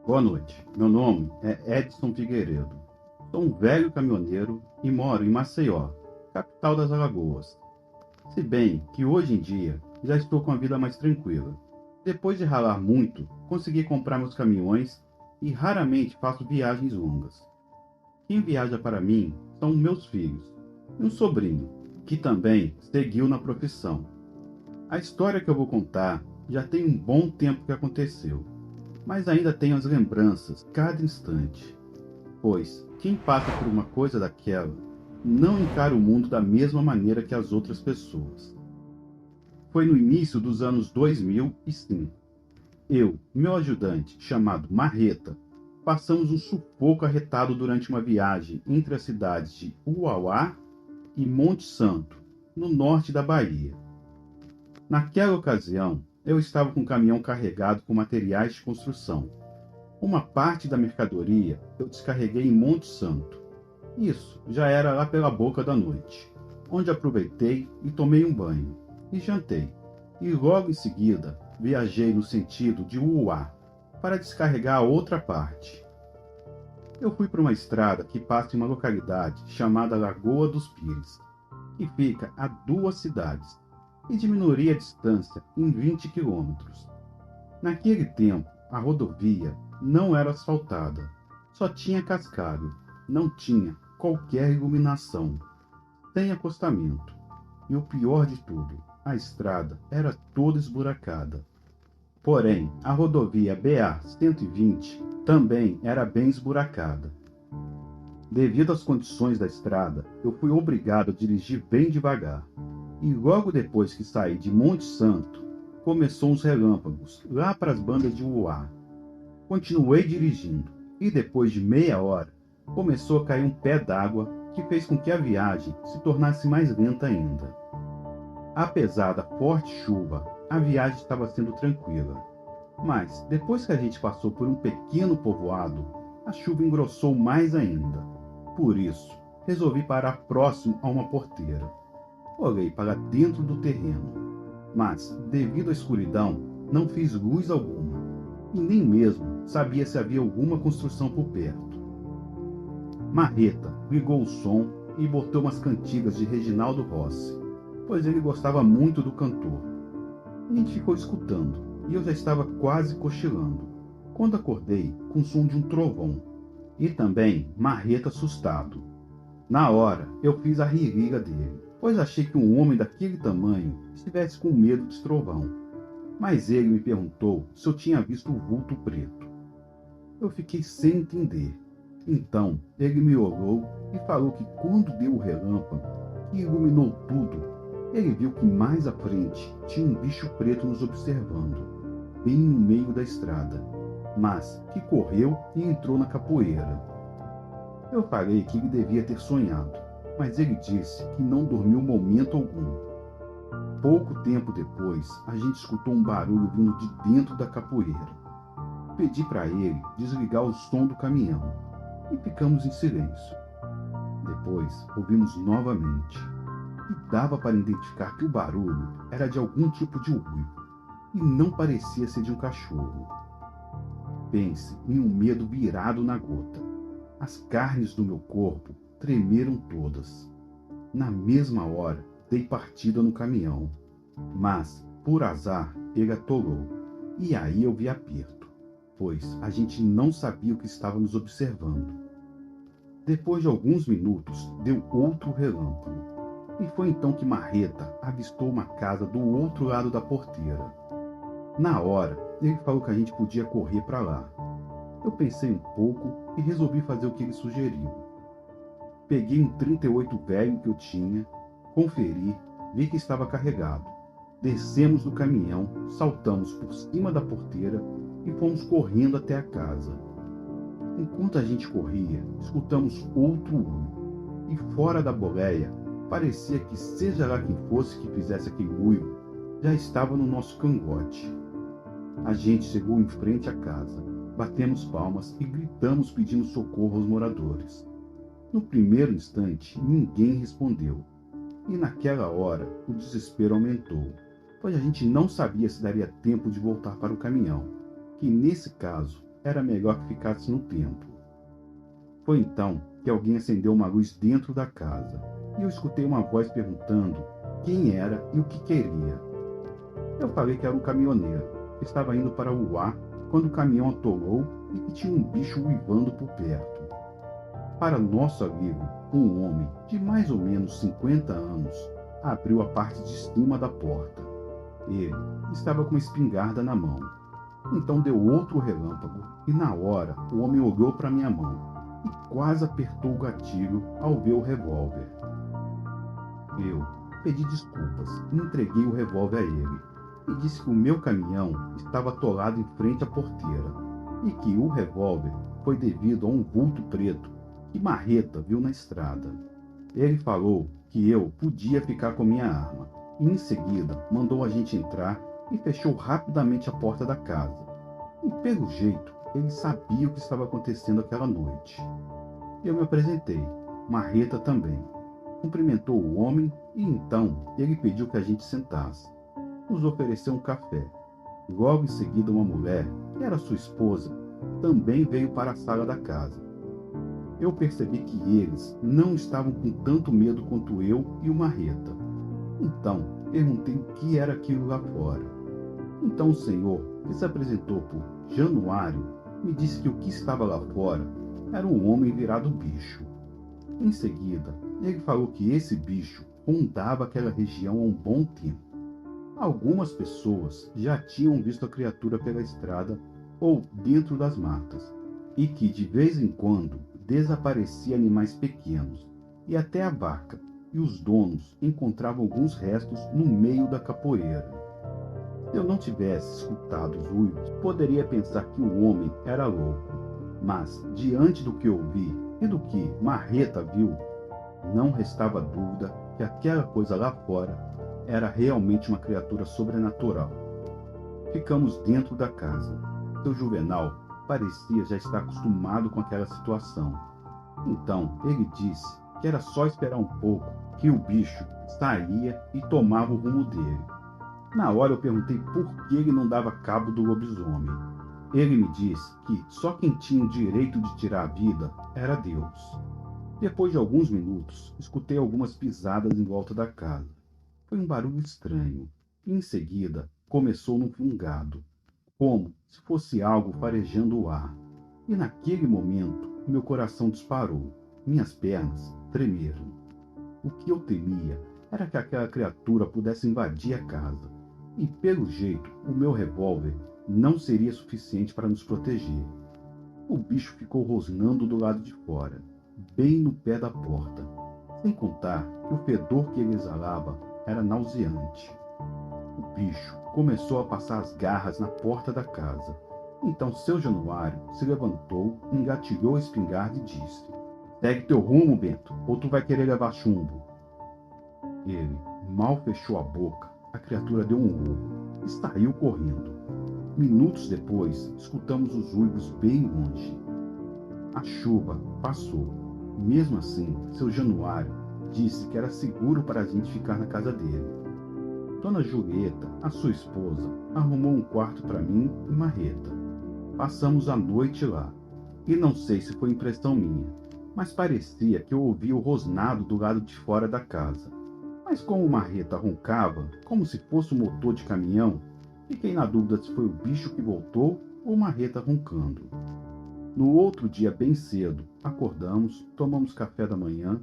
Boa noite. Meu nome é Edson Figueiredo. Sou um velho caminhoneiro e moro em Maceió, capital das Alagoas. Se bem que hoje em dia já estou com a vida mais tranquila. Depois de ralar muito, consegui comprar meus caminhões e raramente faço viagens longas. Quem viaja para mim são meus filhos e um sobrinho, que também seguiu na profissão. A história que eu vou contar já tem um bom tempo que aconteceu, mas ainda tenho as lembranças cada instante, pois quem passa por uma coisa daquela não encara o mundo da mesma maneira que as outras pessoas. Foi no início dos anos 2005. Eu e meu ajudante, chamado Marreta, passamos um sufoco arretado durante uma viagem entre as cidades de Uauá e Monte Santo, no norte da Bahia. Naquela ocasião, eu estava com um caminhão carregado com materiais de construção. Uma parte da mercadoria eu descarreguei em Monte Santo. Isso já era lá pela boca da noite, onde aproveitei e tomei um banho, e jantei. E logo em seguida, viajei no sentido de Uauá, para descarregar a outra parte. Eu fui para uma estrada que passa em uma localidade chamada Lagoa dos Pires, que fica a 2 cidades, e diminuiria a distância em 20 quilômetros. Naquele tempo, a rodovia não era asfaltada, só tinha cascalho, não tinha qualquer iluminação, sem acostamento. E o pior de tudo, a estrada era toda esburacada. Porém, a rodovia BA-120 também era bem esburacada. Devido às condições da estrada, eu fui obrigado a dirigir bem devagar. E logo depois que saí de Monte Santo, começou uns relâmpagos lá para as bandas de Uauá. Continuei dirigindo e depois de meia hora começou a cair um pé d'água que fez com que a viagem se tornasse mais lenta ainda. Apesar da forte chuva, a viagem estava sendo tranquila. Mas depois que a gente passou por um pequeno povoado, a chuva engrossou mais ainda. Por isso, resolvi parar próximo a uma porteira. Olhei para dentro do terreno, mas, devido à escuridão, não fiz luz alguma, e nem mesmo sabia se havia alguma construção por perto. Marreta ligou o som e botou umas cantigas de Reginaldo Rossi, pois ele gostava muito do cantor. A gente ficou escutando, e eu já estava quase cochilando, quando acordei com o som de um trovão, e também Marreta assustado. Na hora, eu fiz a ririra dele, pois achei que um homem daquele tamanho estivesse com medo de trovão. Mas ele me perguntou se eu tinha visto o vulto preto. Eu fiquei sem entender. Então, ele me olhou e falou que quando deu o relâmpago, que iluminou tudo, ele viu que mais à frente tinha um bicho preto nos observando, bem no meio da estrada, mas que correu e entrou na capoeira. Eu falei que ele devia ter sonhado, mas ele disse que não dormiu momento algum. Pouco tempo depois, a gente escutou um barulho vindo de dentro da capoeira. Pedi para ele desligar o som do caminhão e ficamos em silêncio. Depois, ouvimos novamente e dava para identificar que o barulho era de algum tipo de uivo e não parecia ser de um cachorro. Pense em um medo virado na gota. As carnes do meu corpo tremeram todas. Na mesma hora, dei partida no caminhão. Mas, por azar, ele atolou. E aí eu vi aperto, pois a gente não sabia o que estava nos observando. Depois de alguns minutos, deu outro relâmpago. E foi então que Marreta avistou uma casa do outro lado da porteira. Na hora, ele falou que a gente podia correr para lá. Eu pensei um pouco e resolvi fazer o que ele sugeriu. Peguei um 38 velho que eu tinha, conferi, vi que estava carregado. Descemos do caminhão, saltamos por cima da porteira e fomos correndo até a casa. Enquanto a gente corria, escutamos outro uivo, e fora da boleia, parecia que seja lá quem fosse que fizesse aquele uivo, já estava no nosso cangote. A gente chegou em frente à casa, batemos palmas e gritamos pedindo socorro aos moradores. No primeiro instante, ninguém respondeu. E naquela hora, o desespero aumentou, pois a gente não sabia se daria tempo de voltar para o caminhão, que nesse caso era melhor que ficasse no tempo. Foi então que alguém acendeu uma luz dentro da casa e eu escutei uma voz perguntando quem era e o que queria. Eu falei que era um caminhoneiro, que estava indo para Uá quando o caminhão atolou e que tinha um bicho uivando por perto. Para nosso alívio, um homem de mais ou menos 50 anos abriu a parte de cima da porta. Ele estava com uma espingarda na mão. Então deu outro relâmpago e na hora o homem olhou para minha mão e quase apertou o gatilho ao ver o revólver. Eu pedi desculpas e entreguei o revólver a ele e disse que o meu caminhão estava atolado em frente à porteira e que o revólver foi devido a um vulto preto que Marreta viu na estrada. Ele falou que eu podia ficar com minha arma e em seguida mandou a gente entrar e fechou rapidamente a porta da casa. E pelo jeito, ele sabia o que estava acontecendo aquela noite. Eu me apresentei, Marreta também. Cumprimentou o homem e então ele pediu que a gente sentasse. Nos ofereceu um café. Logo em seguida, uma mulher, que era sua esposa, também veio para a sala da casa. Eu percebi que eles não estavam com tanto medo quanto eu e o Marreta. Então, perguntei o que era aquilo lá fora. Então o senhor, que se apresentou por Januário, me disse que o que estava lá fora era um homem virado bicho. Em seguida, ele falou que esse bicho rondava aquela região há um bom tempo. Algumas pessoas já tinham visto a criatura pela estrada ou dentro das matas, e que de vez em quando desaparecia animais pequenos, e até a vaca, e os donos encontravam alguns restos no meio da capoeira. Se eu não tivesse escutado os uivos, poderia pensar que o homem era louco, mas diante do que eu vi e do que Marreta viu, não restava dúvida que aquela coisa lá fora era realmente uma criatura sobrenatural. Ficamos dentro da casa. Seu Juvenal parecia já estar acostumado com aquela situação. Então ele disse que era só esperar um pouco que o bicho saía e tomava o rumo dele. Na hora eu perguntei por que ele não dava cabo do lobisomem. Ele me disse que só quem tinha o direito de tirar a vida era Deus. Depois de alguns minutos, escutei algumas pisadas em volta da casa. Foi um barulho estranho, e em seguida começou num fungado, como se fosse algo farejando o ar. E naquele momento, meu coração disparou, minhas pernas tremeram. O que eu temia era que aquela criatura pudesse invadir a casa, e pelo jeito, o meu revólver não seria suficiente para nos proteger. O bicho ficou rosnando do lado de fora, bem no pé da porta, sem contar que o fedor que ele exalava era nauseante. O bicho começou a passar as garras na porta da casa. Então seu Januário se levantou, engatilhou a espingarda e disse: "Segue teu rumo, Bento, ou tu vai querer levar chumbo." Ele mal fechou a boca, a criatura deu um urro e saiu correndo. Minutos depois, escutamos os uivos bem longe. A chuva passou. Mesmo assim, seu Januário disse que era seguro para a gente ficar na casa dele. Dona Julieta, a sua esposa, arrumou um quarto para mim e Marreta. Passamos a noite lá, e não sei se foi impressão minha, mas parecia que eu ouvia o rosnado do lado de fora da casa. Mas como Marreta roncava, como se fosse um motor de caminhão, fiquei na dúvida se foi o bicho que voltou ou Marreta roncando. No outro dia, bem cedo, acordamos, tomamos café da manhã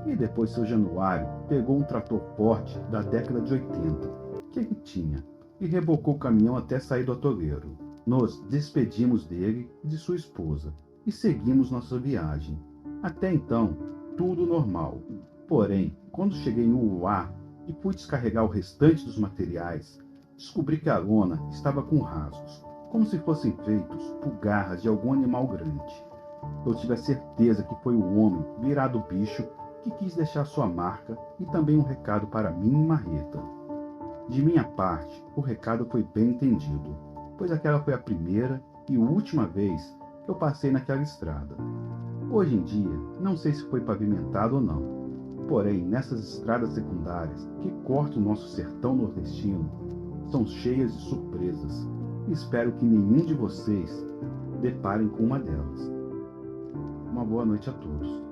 e depois seu Januário pegou um trator forte da década de 80 que ele tinha e rebocou o caminhão até sair do atoleiro. Nos despedimos dele e de sua esposa e seguimos nossa viagem. Até então, tudo normal. Porém, quando cheguei no Uá e fui descarregar o restante dos materiais, descobri que a lona estava com rasgos, como se fossem feitos por garras de algum animal grande. Eu tive a certeza que foi o homem virado bicho que quis deixar sua marca e também um recado para mim e Marreta. De minha parte, o recado foi bem entendido, pois aquela foi a primeira e última vez que eu passei naquela estrada. Hoje em dia, não sei se foi pavimentado ou não, porém, nessas estradas secundárias que cortam o nosso sertão nordestino, são cheias de surpresas. Espero que nenhum de vocês deparem com uma delas. Uma boa noite a todos.